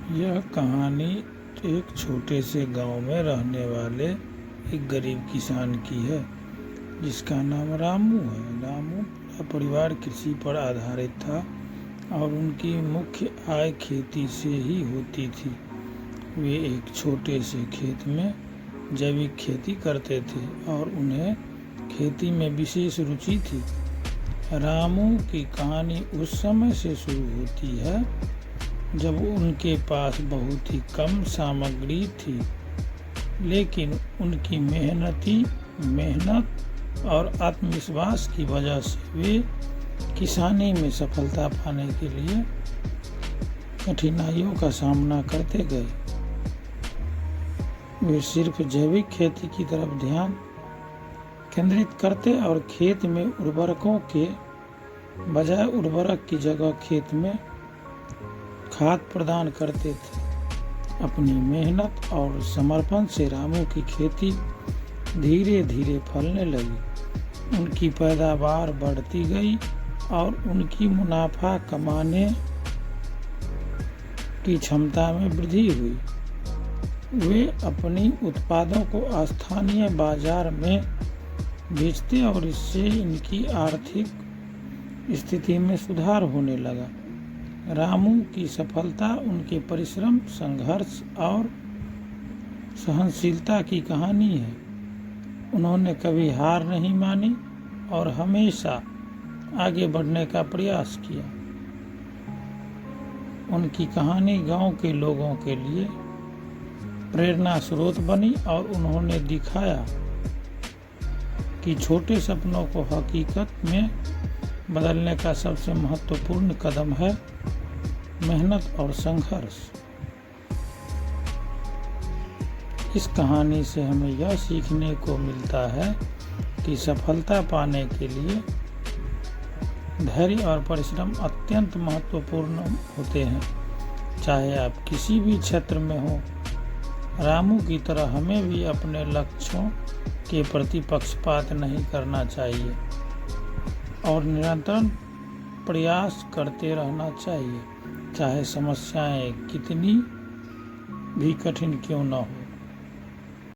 यह कहानी एक छोटे से गांव में रहने वाले एक गरीब किसान की है जिसका नाम रामू है। रामू का परिवार कृषि पर आधारित था और उनकी मुख्य आय खेती से ही होती थी। वे एक छोटे से खेत में जैविक खेती करते थे और उन्हें खेती में विशेष रुचि थी। रामू की कहानी उस समय से शुरू होती है जब उनके पास बहुत ही कम सामग्री थी, लेकिन उनकी मेहनत और आत्मविश्वास की वजह से वे किसानी में सफलता पाने के लिए कठिनाइयों का सामना करते गए। वे सिर्फ जैविक खेती की तरफ ध्यान केंद्रित करते और खेत में उर्वरकों के बजाय उर्वरक की जगह खेत में खाद प्रदान करते थे। अपनी मेहनत और समर्पण से रामू की खेती धीरे धीरे फलने लगी। उनकी पैदावार बढ़ती गई और उनकी मुनाफा कमाने की क्षमता में वृद्धि हुई। वे अपनी उत्पादों को स्थानीय बाजार में बेचते और इससे इनकी आर्थिक स्थिति में सुधार होने लगा। रामू की सफलता उनके परिश्रम, संघर्ष और सहनशीलता की कहानी है। उन्होंने कभी हार नहीं मानी और हमेशा आगे बढ़ने का प्रयास किया। उनकी कहानी गांव के लोगों के लिए प्रेरणा स्रोत बनी और उन्होंने दिखाया कि छोटे सपनों को हकीकत में बदलने का सबसे महत्वपूर्ण कदम है मेहनत और संघर्ष। इस कहानी से हमें यह सीखने को मिलता है कि सफलता पाने के लिए धैर्य और परिश्रम अत्यंत महत्वपूर्ण होते हैं, चाहे आप किसी भी क्षेत्र में हो। रामू की तरह हमें भी अपने लक्ष्यों के प्रति पक्षपात नहीं करना चाहिए और निरंतर प्रयास करते रहना चाहिए, चाहे समस्याएं कितनी भी कठिन क्यों न हो।